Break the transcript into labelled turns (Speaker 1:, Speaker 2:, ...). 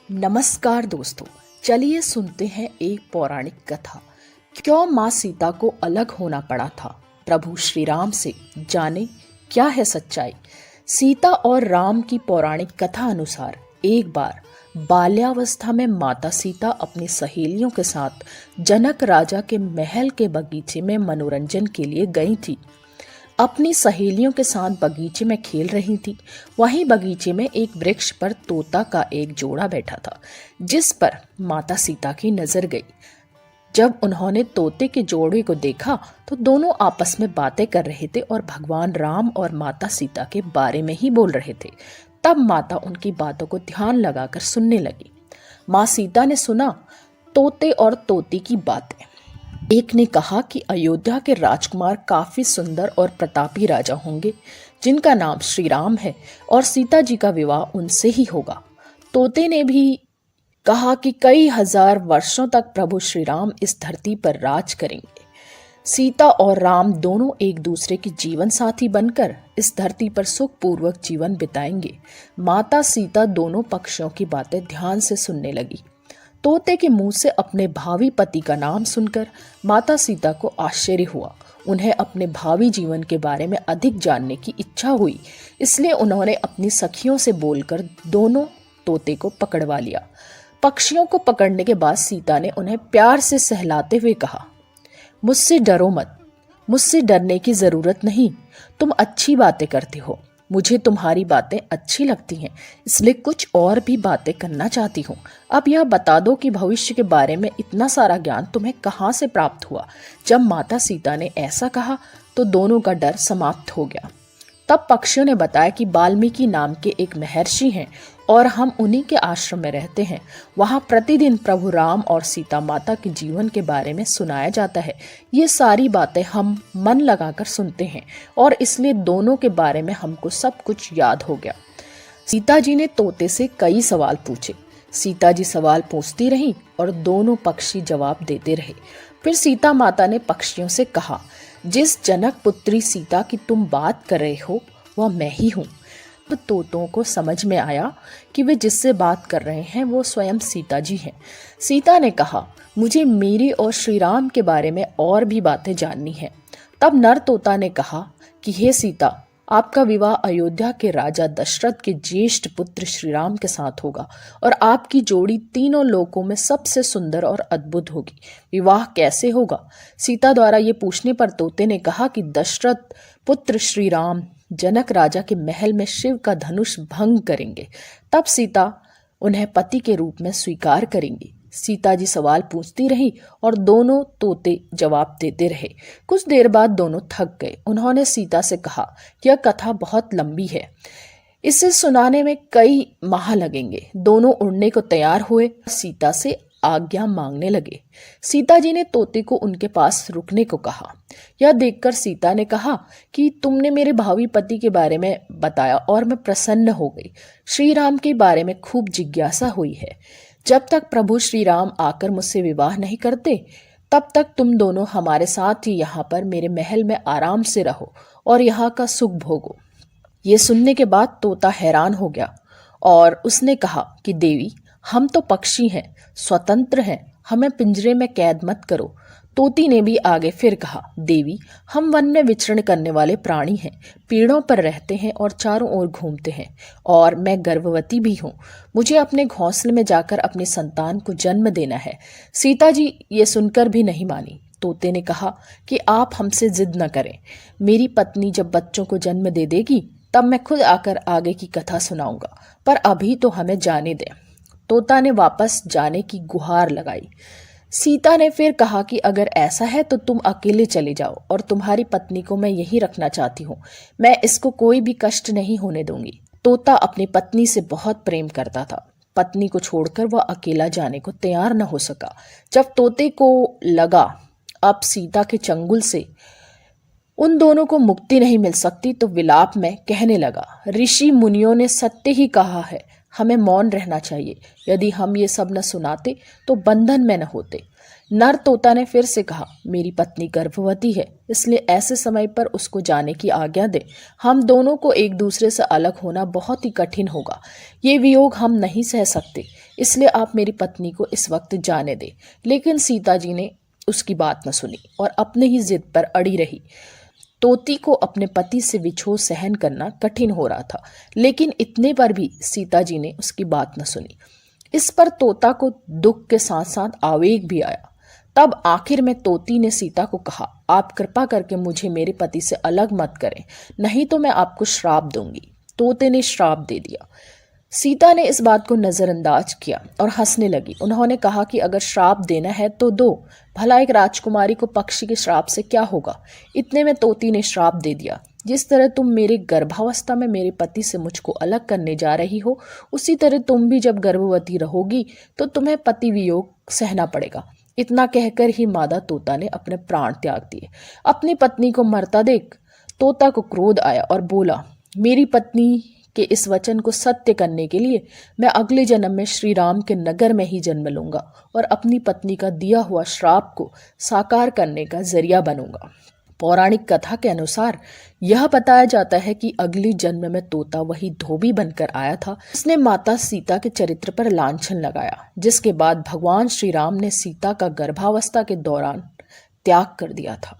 Speaker 1: नमस्कार दोस्तों, चलिए सुनते हैं एक पौराणिक कथा। क्यों माँ सीता को अलग होना पड़ा था प्रभु श्री राम से, जाने क्या है सच्चाई। सीता और राम की पौराणिक कथा अनुसार एक बार बाल्यावस्था में माता सीता अपनी सहेलियों के साथ जनक राजा के महल के बगीचे में मनोरंजन के लिए गई थी। अपनी सहेलियों के साथ बगीचे में खेल रही थी। वहीं बगीचे में एक वृक्ष पर तोता का एक जोड़ा बैठा था, जिस पर माता सीता की नजर गई। जब उन्होंने तोते के जोड़े को देखा तो दोनों आपस में बातें कर रहे थे और भगवान राम और माता सीता के बारे में ही बोल रहे थे। तब माता उनकी बातों को ध्यान लगाकर सुनने लगी। माँ सीता ने सुना तोते और तोती की बातें। एक ने कहा कि अयोध्या के राजकुमार काफी सुंदर और प्रतापी राजा होंगे, जिनका नाम श्री राम है, और सीता जी का विवाह उनसे ही होगा। तोते ने भी कहा कि कई हजार वर्षों तक प्रभु श्री राम इस धरती पर राज करेंगे। सीता और राम दोनों एक दूसरे के जीवन साथी बनकर इस धरती पर सुखपूर्वक जीवन बिताएंगे। माता सीता दोनों पक्षों की बातें ध्यान से सुनने लगी। तोते के मुंह से अपने भावी पति का नाम सुनकर माता सीता को आश्चर्य हुआ। उन्हें अपने भावी जीवन के बारे में अधिक जानने की इच्छा हुई, इसलिए उन्होंने अपनी सखियों से बोलकर दोनों तोते को पकड़वा लिया। पक्षियों को पकड़ने के बाद सीता ने उन्हें प्यार से सहलाते हुए कहा, मुझसे डरो मत, मुझसे डरने की जरूरत नहीं। तुम अच्छी बातें करते हो, मुझे तुम्हारी बातें अच्छी लगती हैं, इसलिए कुछ और भी बातें करना चाहती हूँ। अब यह बता दो कि भविष्य के बारे में इतना सारा ज्ञान तुम्हें कहाँ से प्राप्त हुआ। जब माता सीता ने ऐसा कहा तो दोनों का डर समाप्त हो गया। तब पक्षियों ने बताया कि वाल्मीकि नाम के एक महर्षि हैं और हम उन्हीं के आश्रम में रहते हैं। वहाँ प्रतिदिन प्रभु राम और सीता माता के जीवन के बारे में सुनाया जाता है। ये सारी बातें हम मन लगाकर सुनते हैं और इसलिए दोनों के बारे में हमको सब कुछ याद हो गया। सीता जी ने तोते से कई सवाल पूछे। सीता जी सवाल पूछती रही और दोनों पक्षी जवाब देते रहे। फिर सीता माता ने पक्षियों से कहा, जिस जनक पुत्री सीता की तुम बात कर रहे हो वह मैं ही हूँ। तो तोतों को समझ में आया कि वे जिससे बात कर रहे हैं वो स्वयं सीता जी हैं। सीता ने कहा, मुझे मेरे और श्री राम के बारे में और भी बातें जाननी हैं। तब नर तोता ने कहा कि हे सीता, आपका विवाह अयोध्या के राजा दशरथ के ज्येष्ठ पुत्र श्री राम के साथ होगा और आपकी जोड़ी तीनों लोकों में सबसे सुंदर और अद्भुत होगी। विवाह कैसे होगा? सीता द्वारा ये पूछने पर तोते ने कहा कि दशरथ पुत्र श्री राम जनक राजा के महल में शिव का धनुष भंग करेंगे, तब सीता उन्हें पति के रूप में स्वीकार करेंगी। सीता जी सवाल पूछती रही और दोनों तोते जवाब देते रहे। कुछ देर बाद दोनों थक गए। उन्होंने सीता से कहा, यह कथा बहुत लंबी है, इसे सुनाने में कई माह लगेंगे। दोनों उड़ने को तैयार हुए, सीता से आज्ञा मांगने लगे। सीता जी ने तोते को उनके पास रुकने को कहा। यह देखकर सीता ने कहा कि तुमने मेरे भावी पति के बारे में बताया और मैं प्रसन्न हो गई। श्री राम के बारे में खूब जिज्ञासा हुई है। जब तक प्रभु श्री राम आकर मुझसे विवाह नहीं करते, तब तक तुम दोनों हमारे साथ ही यहाँ पर मेरे महल में आराम से रहो और यहाँ का सुख भोगो। ये सुनने के बाद तोता हैरान हो गया और उसने कहा कि देवी, हम तो पक्षी हैं, स्वतंत्र हैं, हमें पिंजरे में कैद मत करो। तोती ने भी आगे फिर कहा, देवी, हम वन में विचरण करने वाले प्राणी हैं, पेड़ों पर रहते हैं और चारों ओर घूमते हैं, और मैं गर्भवती भी हूँ। मुझे अपने घोंसले में जाकर अपनी संतान को जन्म देना है। सीता जी ये सुनकर भी नहीं मानी। तोते ने कहा कि आप हमसे जिद न करें, मेरी पत्नी जब बच्चों को जन्म दे देगी तब मैं खुद आकर आगे की कथा सुनाऊंगा, पर अभी तो हमें जाने दें। तोता ने वापस जाने की गुहार लगाई। सीता ने फिर कहा कि अगर ऐसा है तो तुम अकेले चले जाओ और तुम्हारी पत्नी को मैं यहीं रखना चाहती हूँ, मैं इसको कोई भी कष्ट नहीं होने दूंगी। तोता अपनी पत्नी से बहुत प्रेम करता था। पत्नी को छोड़कर वह अकेला जाने को तैयार न हो सका। जब तोते को लगा अब सीता के चंगुल से उन दोनों को मुक्ति नहीं मिल सकती, तो विलाप में कहने लगा, ऋषि मुनियों ने सत्य ही कहा है, हमें मौन रहना चाहिए। यदि हम ये सब न सुनाते तो बंधन में न होते। नर तोता ने फिर से कहा, मेरी पत्नी गर्भवती है, इसलिए ऐसे समय पर उसको जाने की आज्ञा दे। हम दोनों को एक दूसरे से अलग होना बहुत ही कठिन होगा। ये वियोग हम नहीं सह सकते। इसलिए आप मेरी पत्नी को इस वक्त जाने दें। लेकिन सीता जी ने उसकी बात न सुनी और अपने ही जिद पर अड़ी रही। तोती को अपने पति से विछोह सहन करना कठिन हो रहा था, लेकिन इतने पर भी सीता जी ने उसकी बात न सुनी। इस पर तोता को दुख के साथ साथ आवेग भी आया। तब आखिर में तोती ने सीता को कहा, आप कृपा करके मुझे मेरे पति से अलग मत करें, नहीं तो मैं आपको श्राप दूंगी। तोते ने श्राप दे दिया। सीता ने इस बात को नजरअंदाज किया और हंसने लगी। उन्होंने कहा कि अगर श्राप देना है तो दो, भला एक राजकुमारी को पक्षी के श्राप से क्या होगा। इतने में तोती ने श्राप दे दिया, जिस तरह तुम मेरे गर्भावस्था में मेरे पति से मुझको अलग करने जा रही हो, उसी तरह तुम भी जब गर्भवती रहोगी तो तुम्हें पति वियोग सहना पड़ेगा। इतना कहकर ही मादा तोता ने अपने प्राण त्याग दिए। अपनी पत्नी को मरता देख तोता को क्रोध आया और बोला, मेरी पत्नी के इस वचन को सत्य करने के लिए मैं अगले जन्म में श्री राम के नगर में ही जन्म लूंगा और अपनी पत्नी का दिया हुआ श्राप को साकार करने का जरिया बनूंगा। पौराणिक कथा के अनुसार यह बताया जाता है कि अगले जन्म में तोता वही धोबी बनकर आया था। उसने माता सीता के चरित्र पर लांछन लगाया, जिसके बाद भगवान श्री राम ने सीता का गर्भावस्था के दौरान त्याग कर दिया था।